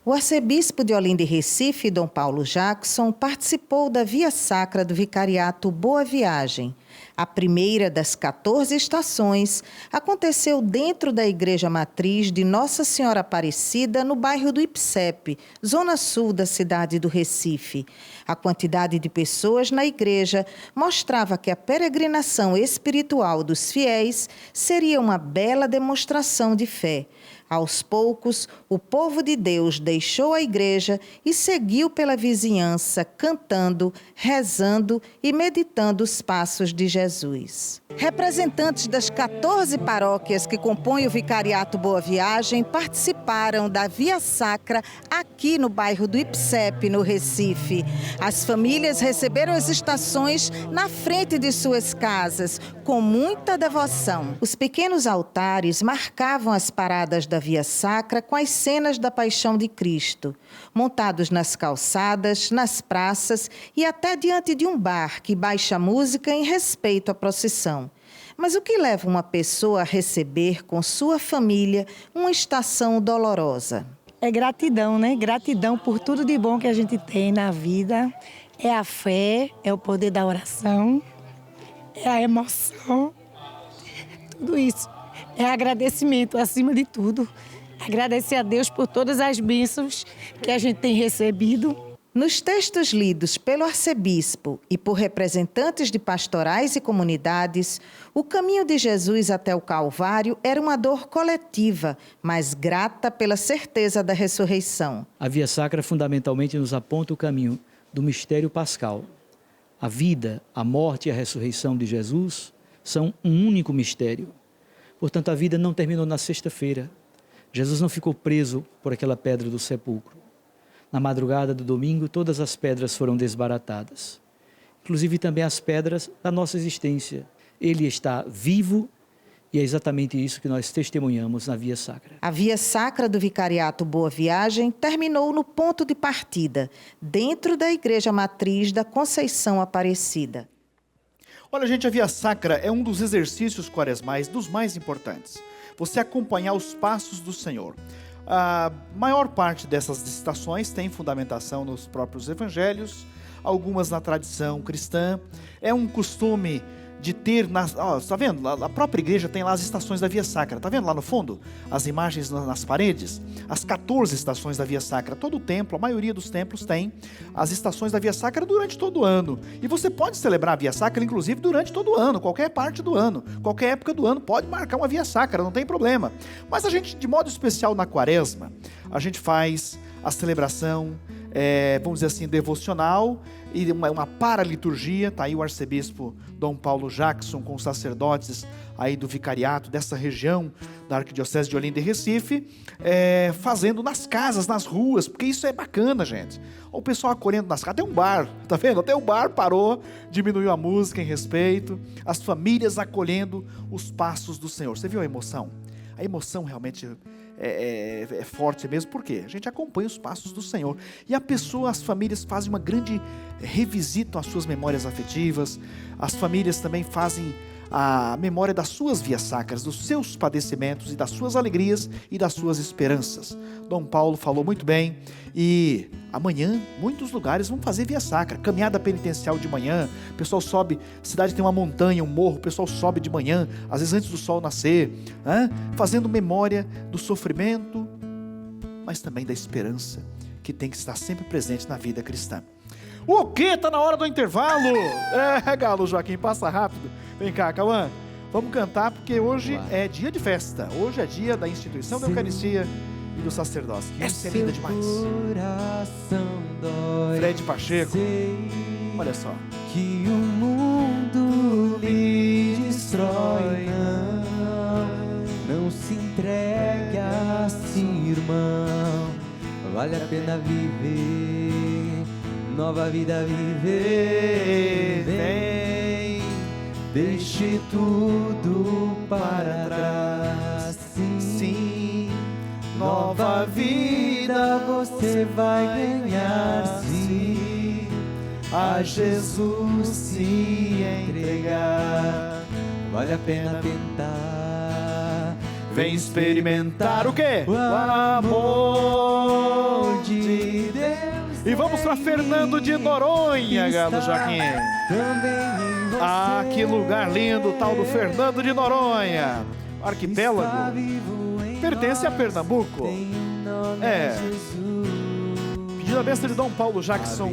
O arcebispo de Olinda e Recife, Dom Paulo Jackson, participou da Via Sacra do Vicariato Boa Viagem. A primeira das 14 estações aconteceu dentro da Igreja Matriz de Nossa Senhora Aparecida, no bairro do Ipsepe, zona sul da cidade do Recife. A quantidade de pessoas na igreja mostrava que a peregrinação espiritual dos fiéis seria uma bela demonstração de fé. Aos poucos, o povo de Deus deixou a igreja e seguiu pela vizinhança, cantando, rezando e meditando os passos de Jesus. Representantes das 14 paróquias que compõem o Vicariato Boa Viagem participaram da Via Sacra aqui no bairro do Ipsepe, no Recife. As famílias receberam as estações na frente de suas casas, com muita devoção. Os pequenos altares marcavam as paradas da Via Sacra com as cenas da Paixão de Cristo, montados nas calçadas, nas praças e até diante de um bar que baixa música em respeito à procissão. Mas o que leva uma pessoa a receber com sua família uma estação dolorosa? É gratidão, né? Gratidão por tudo de bom que a gente tem na vida. É a fé, é o poder da oração, é a emoção, tudo isso. É agradecimento, acima de tudo. Agradecer a Deus por todas as bênçãos que a gente tem recebido. Nos textos lidos pelo arcebispo e por representantes de pastorais e comunidades, o caminho de Jesus até o Calvário era uma dor coletiva, mas grata pela certeza da ressurreição. A Via Sacra fundamentalmente nos aponta o caminho do mistério pascal. A vida, a morte e a ressurreição de Jesus são um único mistério. Portanto, a vida não terminou na sexta-feira. Jesus não ficou preso por aquela pedra do sepulcro. Na madrugada do domingo, todas as pedras foram desbaratadas. Inclusive também as pedras da nossa existência. Ele está vivo e é exatamente isso que nós testemunhamos na Via Sacra. A Via Sacra do Vicariato Boa Viagem terminou no ponto de partida, dentro da Igreja Matriz da Conceição Aparecida. Olha, gente, a Via Sacra é um dos exercícios quaresmais dos mais importantes. Você acompanhar os passos do Senhor. A maior parte dessas estações tem fundamentação nos próprios evangelhos, algumas na tradição cristã. É um costume de ter, está vendo? A própria igreja tem lá as estações da Via Sacra. Está vendo lá no fundo? As imagens nas paredes. As 14 estações da Via Sacra. Todo o templo, a maioria dos templos tem as estações da Via Sacra durante todo o ano. E você pode celebrar a Via Sacra, inclusive, durante todo o ano. Qualquer parte do ano. Qualquer época do ano pode marcar uma Via Sacra, não tem problema. Mas a gente, de modo especial na Quaresma, a gente faz a celebração, vamos dizer assim, devocional, e uma paraliturgia. Está aí o arcebispo Dom Paulo Jackson com os sacerdotes aí do vicariato dessa região da Arquidiocese de Olinda e Recife, fazendo nas casas, nas ruas, porque isso é bacana, gente. O pessoal acolhendo nas casas, até um bar, tá vendo? Até o bar parou, diminuiu a música em respeito, as famílias acolhendo os passos do Senhor. Você viu a emoção? A emoção realmente é forte mesmo, porque a gente acompanha os passos do Senhor. E as famílias fazem uma grande revisitam as suas memórias afetivas, as famílias também fazem a memória das suas vias sacras, dos seus padecimentos e das suas alegrias e das suas esperanças. Dom Paulo falou muito bem, e amanhã muitos lugares vão fazer via sacra, caminhada penitencial de manhã, o pessoal sobe, a cidade tem uma montanha, um morro, o pessoal sobe de manhã, às vezes antes do sol nascer, fazendo memória do sofrimento, mas também da esperança, que tem que estar sempre presente na vida cristã. O quê? Tá na hora do intervalo? Galo Joaquim, passa rápido. Vem cá, Cauã. Vamos cantar, porque hoje é dia de festa. Hoje é dia da instituição da Eucaristia e do sacerdócio. Essa é linda demais. Fred Pacheco. Olha só. Que o mundo lhe destrói, não se entregue assim, irmão. Vale a pena viver, nova vida viver. Vem, deixe tudo para trás. Sim, nova vida você vai ganhar. Sim, a Jesus se entregar. Vale a pena tentar. Vem experimentar o quê? O amor de Deus. E vamos para Fernando de Noronha, Galo Joaquim. Ah, que lugar lindo, tal do Fernando de Noronha. Arquipélago. Pertence a Pernambuco. Pedido a bênção de Dom Paulo Jackson,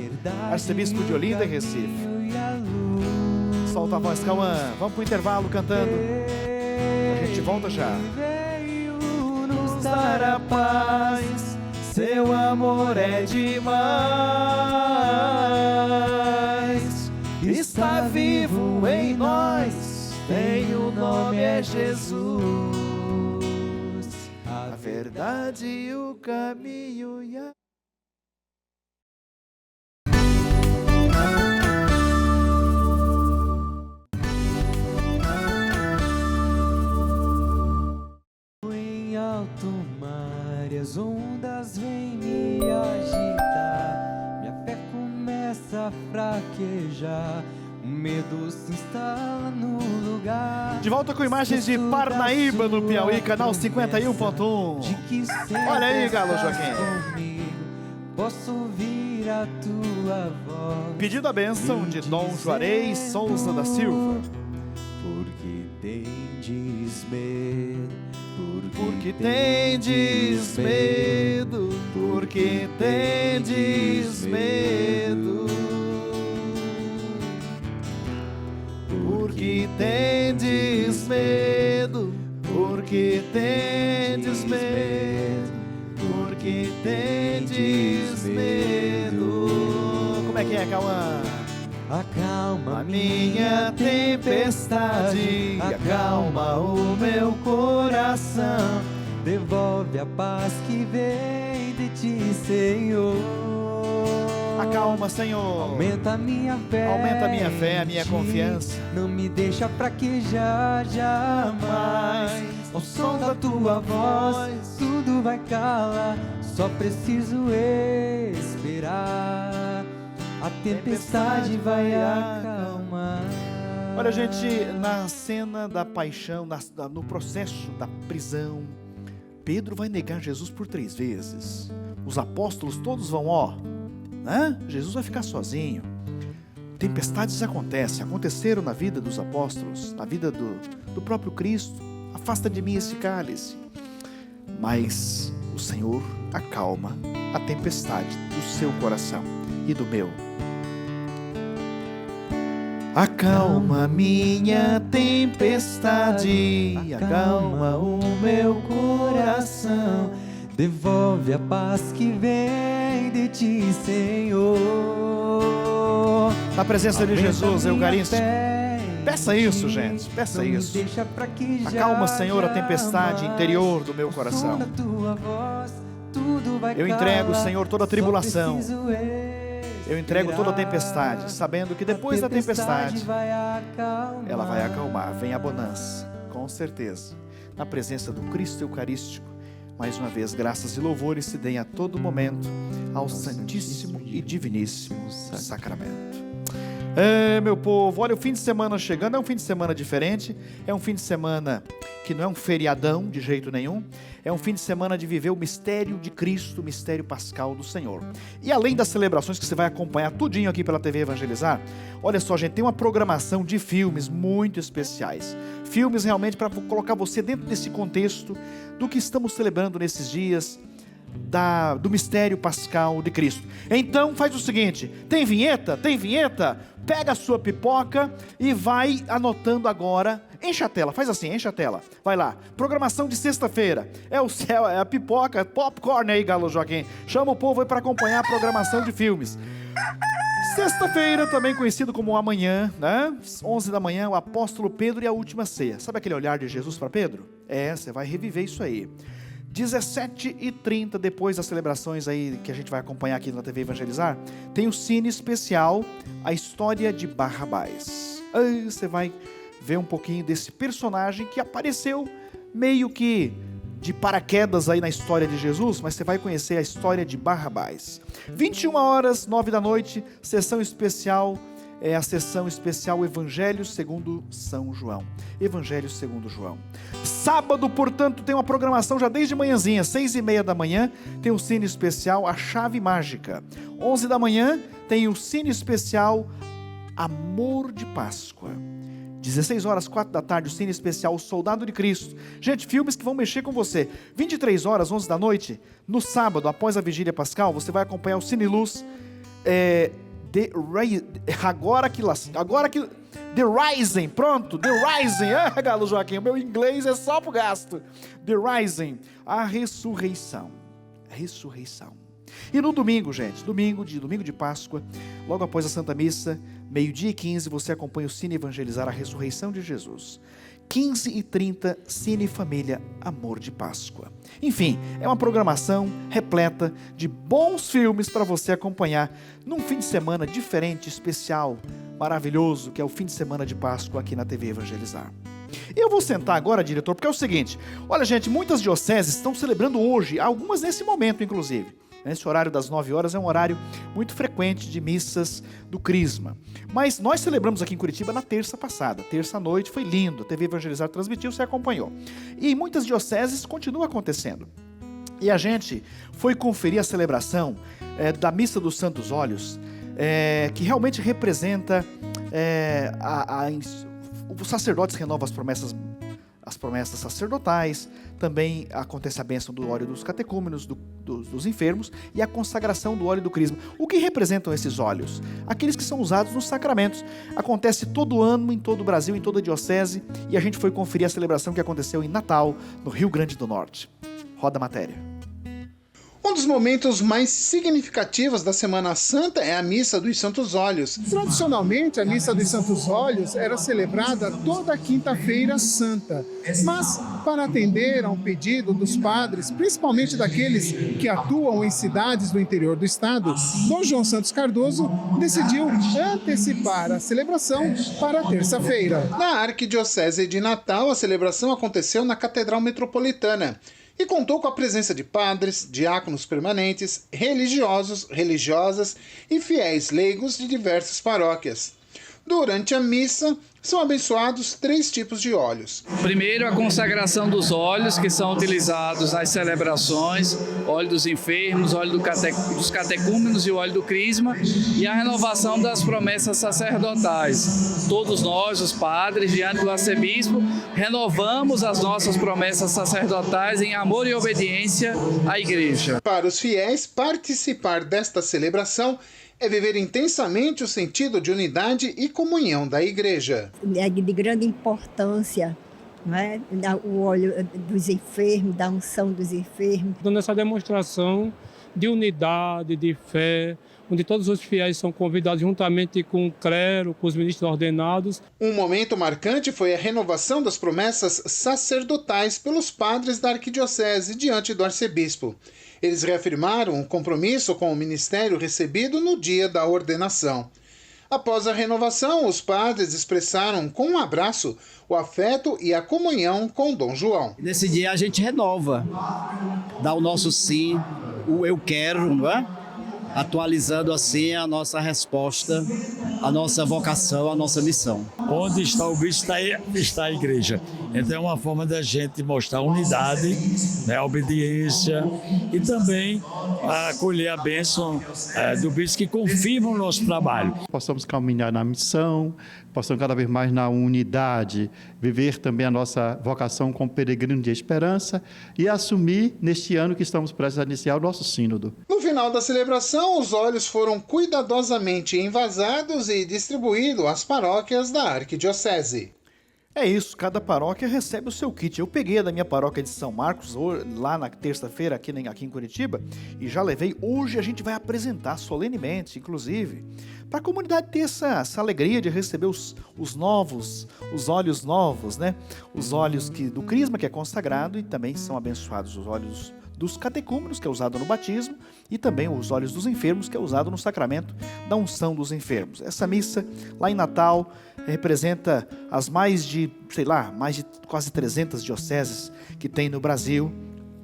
arcebispo de Olinda e Recife. Solta a voz, Cauã. Vamos pro intervalo cantando. A gente volta já. Veio nos dar a paz, seu amor é demais. Está vivo em nós, tem o nome é Jesus. A verdade, o caminho e a... Em alto mar, as ondas vêm me agitar, minha fé começa a fraquejar, o medo se instala no lugar. De volta com imagens de Parnaíba, no Piauí, canal 51.1. Olha aí, Galo Joaquim. Posso ouvir a tua voz. Pedido a bênção de Dom Juarez Souza da Silva. Porque tendes medo, Porque tendes medo, porque tendes medo, porque tendes medo, porque tendes medo, porque tendes medo. Como é que é, Cauã? acalma minha tempestade, acalma o meu coração, devolve a paz que vem de ti, Senhor. Acalma, Senhor. Aumenta a minha fé, a minha confiança. Não me deixa fraquejar jamais. Ao som da tua voz, tudo vai calar. Só preciso esperar. A tempestade vai acalmar. Olha, gente, na cena da paixão, no processo da prisão, Pedro vai negar Jesus por 3 vezes. Os apóstolos todos vão, né? Jesus vai ficar sozinho. Tempestades aconteceram na vida dos apóstolos, na vida do próprio Cristo. Afasta de mim esse cálice. Mas o Senhor acalma a tempestade do seu coração e do meu. Acalma minha tempestade, acalma o meu coração, devolve a paz que vem de ti, Senhor. Na presença de Jesus, Eucarístico. Peça isso, gente, peça isso. Acalma, Senhor, a tempestade interior do meu coração. Eu entrego, Senhor, toda a tribulação. Eu entrego toda a tempestade, sabendo que depois da tempestade, ela vai acalmar, vem a bonança, com certeza. Na presença do Cristo Eucarístico, mais uma vez, graças e louvores se deem a todo momento ao Santíssimo e Diviníssimo Sacramento. Meu povo, olha o fim de semana chegando, é um fim de semana diferente, é um fim de semana que não é um feriadão de jeito nenhum, é um fim de semana de viver o mistério de Cristo, o mistério pascal do Senhor. E além das celebrações que você vai acompanhar tudinho aqui pela TV Evangelizar, olha só, gente, tem uma programação de filmes muito especiais, filmes realmente para colocar você dentro desse contexto do que estamos celebrando nesses dias, do mistério pascal de Cristo. Então faz o seguinte, tem vinheta? Tem vinheta? Pega a sua pipoca e vai anotando agora, enche a tela, faz assim, enche a tela, vai lá, programação de sexta-feira, é o céu, é a pipoca, popcorn aí, Galo Joaquim, chama o povo aí para acompanhar a programação de filmes. Sexta-feira, também conhecido como amanhã, né? 11 da manhã, o apóstolo Pedro e a última ceia. Sabe aquele olhar de Jesus para Pedro? Você vai reviver isso aí. 17h30, depois das celebrações aí que a gente vai acompanhar aqui na TV Evangelizar, tem o cine especial, a história de Barrabás. Aí você vai ver um pouquinho desse personagem que apareceu meio que de paraquedas aí na história de Jesus, mas você vai conhecer a história de Barrabás. 21h, 9 da noite, sessão especial, a sessão especial Evangelho segundo São João. Evangelho segundo João. Sábado, portanto, tem uma programação já desde manhãzinha, 6h30 da manhã, tem o cine especial A Chave Mágica. 11 da manhã tem o cine especial Amor de Páscoa. 16h, 4 da tarde, o cine especial O Soldado de Cristo. Gente, filmes que vão mexer com você. 23h, 11 da noite, no sábado, após a Vigília Pascal, você vai acompanhar o Cine Luz, The Rising, pronto, The Rising, Galo Joaquim, o meu inglês é só pro gasto. The Rising, a ressurreição. E no domingo, gente, domingo de Páscoa, logo após a Santa Missa, 12h15, você acompanha o Cine Evangelizar, a ressurreição de Jesus. 15h30, Cine Família, Amor de Páscoa. Enfim, é uma programação repleta de bons filmes para você acompanhar num fim de semana diferente, especial, maravilhoso, que é o fim de semana de Páscoa aqui na TV Evangelizar. Eu vou sentar agora, diretor, porque é o seguinte, olha, gente, muitas dioceses estão celebrando hoje, algumas nesse momento, inclusive. Esse horário das 9h é um horário muito frequente de missas do Crisma. Mas nós celebramos aqui em Curitiba na terça passada. Terça-noite foi lindo, a TV Evangelizar transmitiu, você acompanhou. E em muitas dioceses continua acontecendo. E a gente foi conferir a celebração da Missa dos Santos Óleos, que realmente representa os sacerdotes renovam as promessas sacerdotais, também acontece a bênção do óleo dos catecúmenos, dos enfermos, e a consagração do óleo do crisma. O que representam esses óleos? Aqueles que são usados nos sacramentos. Acontece todo ano, em todo o Brasil, em toda a diocese, e a gente foi conferir a celebração que aconteceu em Natal, no Rio Grande do Norte. Roda a matéria. Um dos momentos mais significativos da Semana Santa é a Missa dos Santos Óleos. Tradicionalmente, a Missa dos Santos Óleos era celebrada toda quinta-feira santa. Mas, para atender a um pedido dos padres, principalmente daqueles que atuam em cidades do interior do estado, Dom João Santos Cardoso decidiu antecipar a celebração para terça-feira. Na Arquidiocese de Natal, a celebração aconteceu na Catedral Metropolitana e contou com a presença de padres, diáconos permanentes, religiosos, religiosas e fiéis leigos de diversas paróquias. Durante a missa, são abençoados 3 tipos de óleos. Primeiro, a consagração dos óleos que são utilizados nas celebrações, óleo dos enfermos, óleo dos catecúmenos e o óleo do crisma, e a renovação das promessas sacerdotais. Todos nós, os padres, diante do arcebispo, renovamos as nossas promessas sacerdotais em amor e obediência à Igreja. Para os fiéis, participar desta celebração é viver intensamente o sentido de unidade e comunhão da Igreja. É de grande importância, não é? O óleo dos enfermos, da unção dos enfermos. Dando essa demonstração de unidade, de fé, onde todos os fiéis são convidados juntamente com o clero, com os ministros ordenados. Um momento marcante foi a renovação das promessas sacerdotais pelos padres da arquidiocese diante do arcebispo. Eles reafirmaram o compromisso com o ministério recebido no dia da ordenação. Após a renovação, os padres expressaram com um abraço o afeto e a comunhão com Dom João. Nesse dia a gente renova, dá o nosso sim, o eu quero, não é? Atualizando assim a nossa resposta, a nossa vocação, a nossa missão. Onde está o bispo, está a igreja. Então é uma forma da gente mostrar unidade, né, obediência e também acolher a bênção do bispo que confirma o nosso trabalho. Possamos caminhar na missão, possamos cada vez mais na unidade, viver também a nossa vocação como peregrino de esperança e assumir neste ano que estamos prestes a iniciar o nosso sínodo. No final da celebração, os óleos foram cuidadosamente envasados e distribuídos às paróquias da arquidiocese. É isso, cada paróquia recebe o seu kit. Eu peguei da minha paróquia de São Marcos, lá na terça-feira, aqui em Curitiba, e já levei. Hoje a gente vai apresentar solenemente, inclusive, para a comunidade ter essa alegria de receber os óleos novos, né? Os óleos do crisma, que é consagrado, e também são abençoados os óleos dos catecúmenos, que é usado no batismo, e também os óleos dos enfermos, que é usado no sacramento da unção dos enfermos. Essa missa, lá em Natal, representa as mais de quase 300 dioceses que tem no Brasil,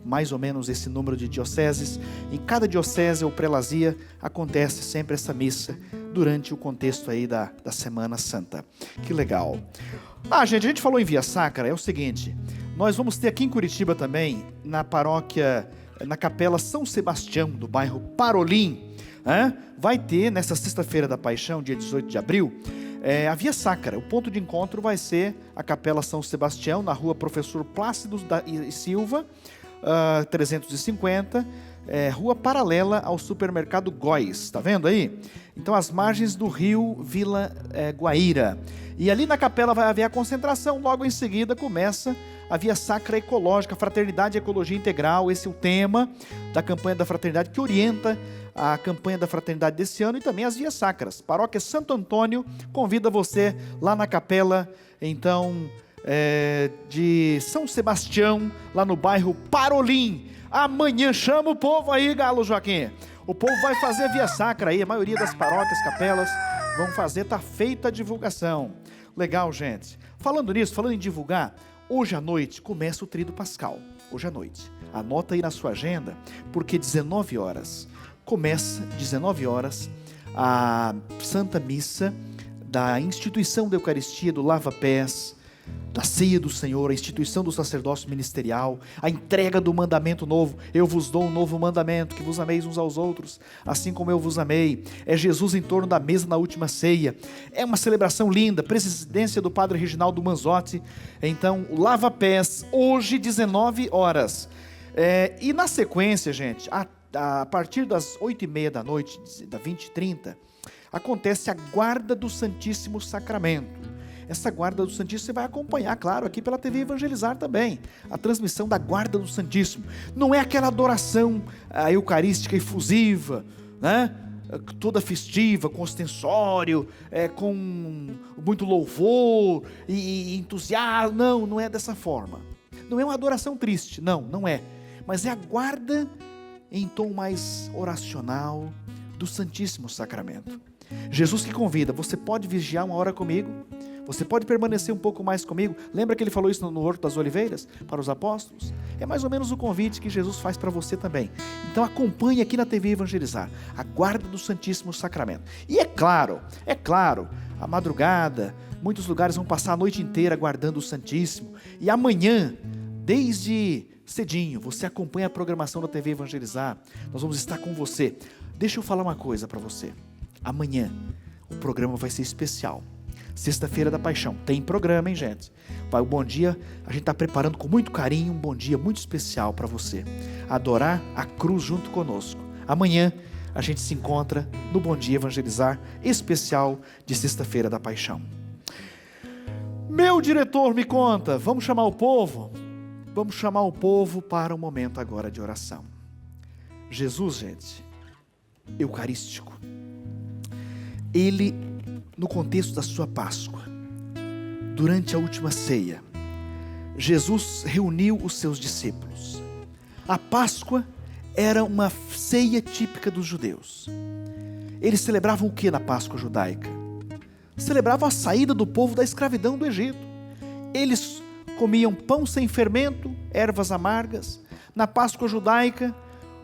mais ou menos esse número de dioceses. Em cada diocese ou prelazia acontece sempre essa missa durante o contexto aí da Semana Santa. Que legal. Gente, a gente falou em Via Sacra, é o seguinte, nós vamos ter aqui em Curitiba também, na paróquia, na Capela São Sebastião, do bairro Parolim, vai ter nessa sexta-feira da Paixão, dia 18 de abril, a Via Sacra. O ponto de encontro vai ser a Capela São Sebastião, na rua Professor Plácido e Silva, 350, rua paralela ao supermercado Góis, tá vendo aí? Então, às margens do rio Vila Guaíra. E ali na capela vai haver a concentração, logo em seguida começa a Via Sacra Ecológica, Fraternidade e Ecologia Integral. Esse é o tema da campanha da Fraternidade, que orienta a campanha da Fraternidade desse ano e também as Vias Sacras. Paróquia Santo Antônio convida você lá na capela, então, de São Sebastião, lá no bairro Parolim. Amanhã chama o povo aí, Galo Joaquim. O povo vai fazer Via Sacra aí, a maioria das paróquias, capelas vão fazer, tá feita a divulgação. Legal, gente. Falando nisso, falando em divulgar, hoje à noite começa o Tríduo Pascal. Hoje à noite. Anota aí na sua agenda, porque 19 horas, a Santa Missa da Instituição da Eucaristia, do Lava Pés, da Ceia do Senhor, a instituição do sacerdócio ministerial, a entrega do mandamento novo. Eu vos dou um novo mandamento, que vos ameis uns aos outros, assim como eu vos amei. É Jesus em torno da mesa na última ceia. É uma celebração linda, presidência do Padre Reginaldo Manzotti. Então, o Lava Pés, hoje, 19 horas. E na sequência, gente, a partir das 8h30 da noite, da 20h30, acontece a Guarda do Santíssimo Sacramento. Essa Guarda do Santíssimo você vai acompanhar, claro, aqui pela TV Evangelizar também, a transmissão da Guarda do Santíssimo. Não é aquela adoração eucarística efusiva, né? Toda festiva, com ostensório, com muito louvor e entusiasmo. Não é dessa forma. Não é uma adoração triste, não é. Mas é a guarda em tom mais oracional do Santíssimo Sacramento. Jesus que convida, você pode vigiar uma hora comigo? Você pode permanecer um pouco mais comigo? Lembra que ele falou isso no Horto das Oliveiras, para os apóstolos? É mais ou menos o convite que Jesus faz para você também. Então acompanhe aqui na TV Evangelizar, a guarda do Santíssimo Sacramento. E é claro, a madrugada, Muitos lugares vão passar a noite inteira guardando o Santíssimo. E amanhã, desde cedinho, você acompanha a programação da TV Evangelizar. Nós vamos estar com você. Deixa eu falar uma coisa para você. Amanhã, o programa vai ser especial. Sexta-feira da Paixão. Tem programa, hein, gente? O Bom Dia, a gente está preparando com muito carinho um bom dia muito especial para você. Adorar a cruz junto conosco. Amanhã, a gente se encontra no Bom Dia Evangelizar especial de Sexta-feira da Paixão. Meu diretor me conta, vamos chamar o povo? Vamos chamar o povo para um momento agora de oração. Jesus, gente, eucarístico, ele, no contexto da sua Páscoa, durante a última ceia, Jesus reuniu os seus discípulos. A Páscoa era uma ceia típica dos judeus. Eles celebravam o que na Páscoa judaica? Celebravam a saída do povo da escravidão do Egito. Eles comiam pão sem fermento, ervas amargas. Na Páscoa judaica,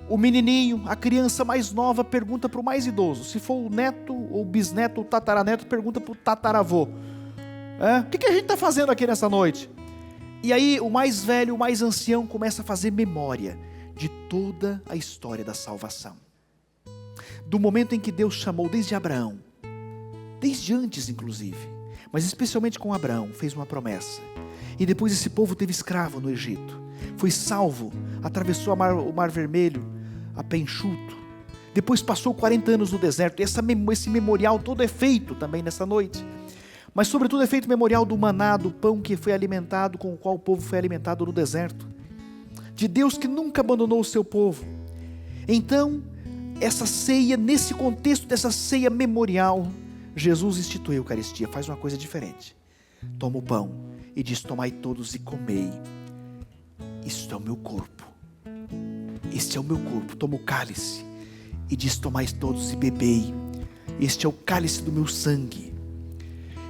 o menininho, a criança mais nova, pergunta para o mais idoso. Se for o neto, ou bisneto, ou tataraneto, pergunta para o tataravô. O que a gente está fazendo aqui nessa noite? E aí o mais velho, o mais ancião, começa a fazer memória de toda a história da salvação. Do momento em que Deus chamou desde Abraão, desde antes inclusive, mas especialmente com Abraão, fez uma promessa. E depois esse povo teve escravo no Egito, foi salvo, atravessou o Mar Vermelho a pé enxuto, depois passou 40 anos no deserto. Esse memorial todo é feito também nessa noite, mas sobretudo é feito o memorial do maná, do pão que foi alimentado, com o qual o povo foi alimentado no deserto, de Deus que nunca abandonou o seu povo. Então, essa ceia, nesse contexto dessa ceia memorial, Jesus instituiu a Eucaristia, faz uma coisa diferente. Toma o pão e diz: tomai todos e comei. Isto é o meu corpo. Este é o meu corpo. Toma o cálice e diz: tomai todos e bebei. Este é o cálice do meu sangue.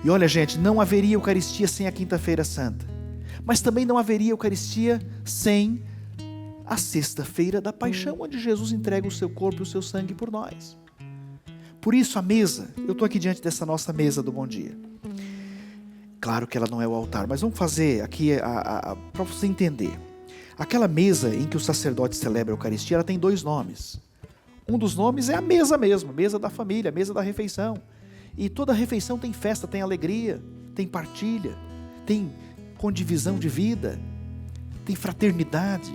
E olha, gente, não haveria Eucaristia sem a Quinta-feira Santa. Mas também não haveria Eucaristia sem a Sexta-feira da Paixão, onde Jesus entrega o seu corpo e o seu sangue por nós. Por isso a mesa, eu estou aqui diante dessa nossa mesa do Bom Dia. Claro que ela não é o altar, mas vamos fazer aqui para você entender. Aquela mesa em que o sacerdote celebra a Eucaristia, ela tem 2 nomes. Um dos nomes é a mesa mesmo, mesa da família, mesa da refeição. E toda refeição tem festa, tem alegria, tem partilha, tem condivisão de vida, tem fraternidade,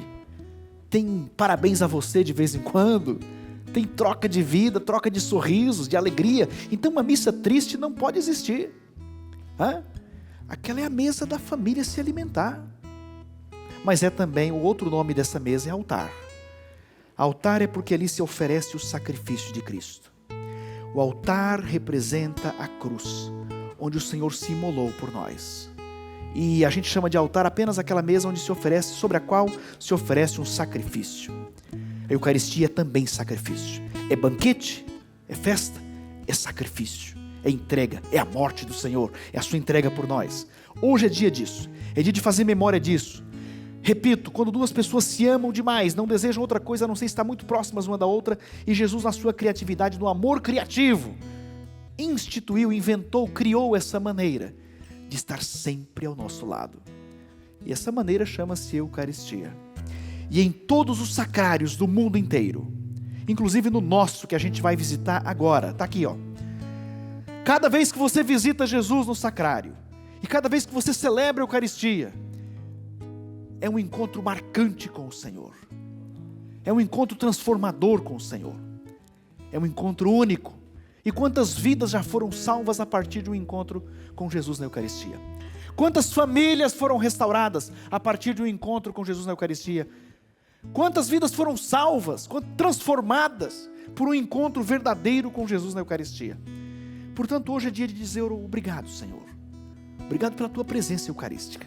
tem parabéns a você de vez em quando, tem troca de vida, troca de sorrisos, de alegria. Então uma missa triste não pode existir. Aquela é a mesa da família se alimentar. Mas é também, o outro nome dessa mesa é altar. Altar é porque ali se oferece o sacrifício de Cristo. O altar representa a cruz, onde o Senhor se imolou por nós. E a gente chama de altar apenas aquela mesa onde se oferece, sobre a qual se oferece um sacrifício. A Eucaristia é também sacrifício. É banquete, é festa, é sacrifício, é entrega, é a morte do Senhor, é a sua entrega por nós. Hoje é dia disso, é dia de fazer memória disso. Repito, quando 2 pessoas se amam demais, não desejam outra coisa a não ser estar muito próximas uma da outra, e Jesus, na sua criatividade, no amor criativo, instituiu, inventou, criou essa maneira de estar sempre ao nosso lado. E essa maneira chama-se Eucaristia. E em todos os sacrários do mundo inteiro, inclusive no nosso que a gente vai visitar agora, está aqui, ó. Cada vez que você visita Jesus no sacrário, e cada vez que você celebra a Eucaristia, é um encontro marcante com o Senhor, é um encontro transformador com o Senhor, é um encontro único. E quantas vidas já foram salvas a partir de um encontro com Jesus na Eucaristia? Quantas famílias foram restauradas a partir de um encontro com Jesus na Eucaristia? Quantas vidas foram salvas, transformadas por um encontro verdadeiro com Jesus na Eucaristia? Portanto, hoje é dia de dizer obrigado, Senhor. Obrigado pela Tua presença eucarística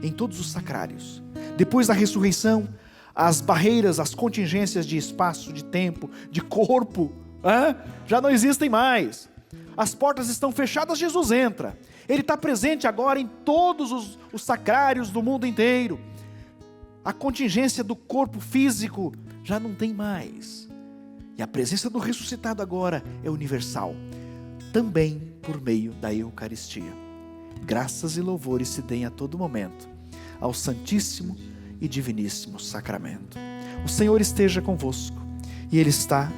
em todos os sacrários. Depois da ressurreição, as barreiras, as contingências de espaço, de tempo, de corpo, já não existem mais. As portas estão fechadas, Jesus entra. Ele está presente agora em todos os sacrários do mundo inteiro. A contingência do corpo físico já não tem mais. E a presença do ressuscitado agora é universal, também por meio da Eucaristia. graças e louvores se deem a todo momento ao Santíssimo e Diviníssimo Sacramento. O Senhor esteja convosco e Ele está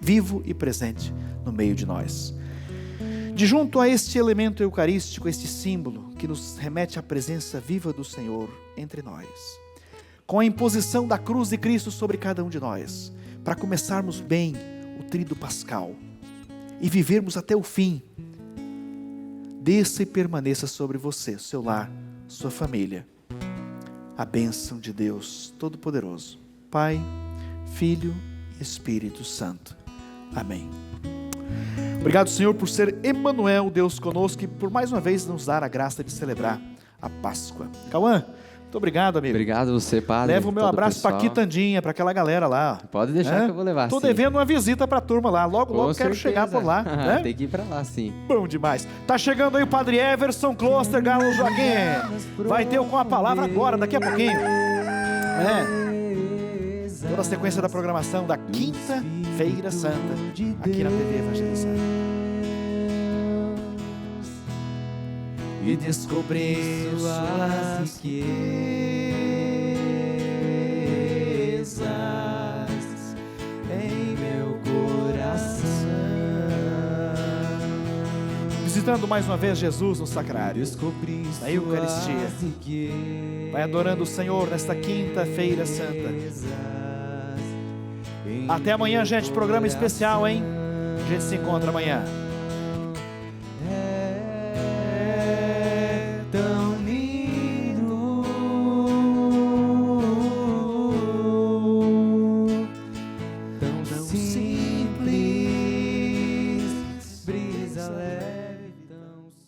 vivo e presente no meio de nós. De junto a este elemento eucarístico, este símbolo que nos remete à presença viva do Senhor entre nós, com a imposição da cruz de Cristo sobre cada um de nós, para começarmos bem o tríduo pascal e vivermos até o fim, desça e permaneça sobre você, seu lar, sua família, a bênção de Deus Todo-Poderoso, Pai, Filho e Espírito Santo. Amém. Obrigado, Senhor, por ser Emmanuel, Deus conosco, e por mais uma vez nos dar a graça de celebrar a Páscoa. Cauã, muito obrigado, amigo. Obrigado você, padre. Leva o meu abraço para Quitandinha, para aquela galera lá. Pode deixar que eu vou levar, Tô sim. devendo uma visita para a turma lá. Logo, Com logo quero certeza. chegar por lá. Né? Tem que ir para lá, sim. Bom demais. Tá chegando aí o Padre Everson Kloster, Galo Joaquim. Vai ter o Com a Palavra agora, daqui a pouquinho. Toda a sequência da programação da Quinta-feira Santa, aqui na TV Evangelização. E descobrir suas riquezas em meu coração. Visitando mais uma vez Jesus no sacrário, na Eucaristia. Vai adorando o Senhor nesta Quinta-feira Santa. Até amanhã, gente. Programa especial, hein? A gente se encontra amanhã.